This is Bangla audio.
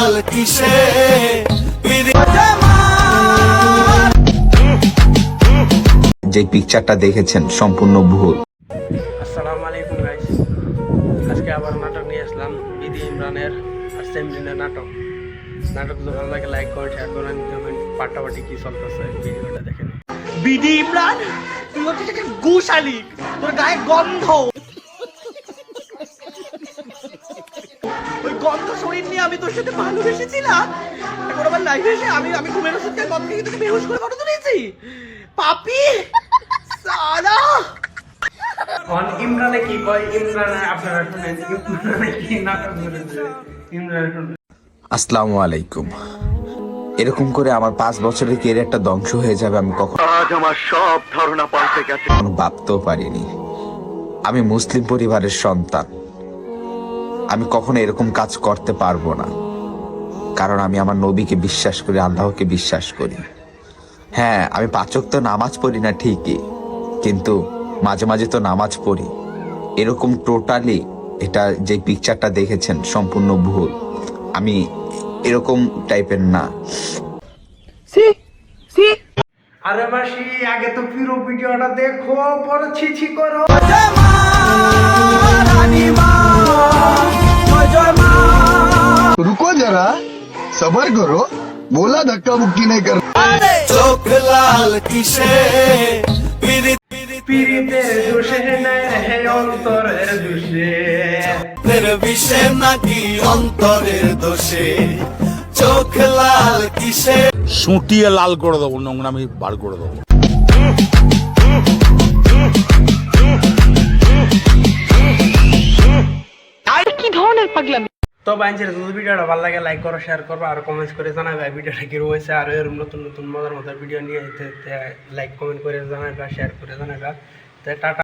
লাল কিসে যে পিকচারটা দেখেছেন সম্পূর্ণ ভুল। আসসালামু আলাইকুম গাইস, আজকে আবার নাটক নিয়ে আসলাম। বিধি ইমরানের আর সেমরিনের নাটক। নাটক যদি ভালো লাগে লাইক করে শেয়ার করেন, দেখবেন পাটাপাটি কি চলতেছে ভিডিওটা দেখেন। বিডি ইমরান, তুই হচ্ছিস একটা গুশালিক, তোর গায়ে গন্ধ। ওই গন্ধ শরীর নিয়ে আমি তোর সাথে ভালোবেসেছিলাম, এখন আমার লাইফে এসে আমি ঘুমের ওষুধ খেয়ে গন্ধ খেয়ে তোকে বেহুশ করে ফটো তুলেছি। পাপি সালা। অন ইমরানে কি কয়, ইমরানে আপনারা শুনেন, ইমরানে কি নাটক করেছে ইমরান। আসসালামু আলাইকুম। এরকম করে আমার 5 বছরের ক্যারিয়ারটা ধ্বংস হয়ে যাবে আমি কখনো ভাবতেও পারিনি। আমি মুসলিম পরিবারের সন্তান, আমি কখনো এরকম কাজ করতে পারবো না, কারণ আমি আমার নবীকে বিশ্বাস করি, আল্লাহকে বিশ্বাস করি। হ্যাঁ, আমি 5 ওয়াক্ত নামাজ পড়ি না ঠিকই, কিন্তু মাঝে মাঝে তো নামাজ পড়ি। এরকম টোটালি এটা যে পিকচারটা দেখেছেন সম্পূর্ণ ভুল। আমি এরকম টাইপের না। আরে মাসি, আগে তো পুরো ভিডিওটা দেখো, পরে ছি করো। रुको जरा सबर करो, बोला धक्का मुक्की नहीं कर। চোখ লাল কিসে পিরিতে দোষে নাই হে অন্তরের দোষে, বিষে নাকি অন্তরের দোষে, চোখ লাল কিসে সুটিয়ে লাল করে দেবো, নোংরামি বার করে দেবো। তো বাইঞ্চের যদি ভিডিওটা ভালো লাগে লাইক করো, শেয়ার করো আর কমেন্ট করে জানাবে ভিডিওটা কি রয়েছে। আর এরকম নতুন নতুন মজার মজার ভিডিও নিয়ে লাইক কমেন্ট করে জানাবে, শেয়ার করে জানাবে। টাটা।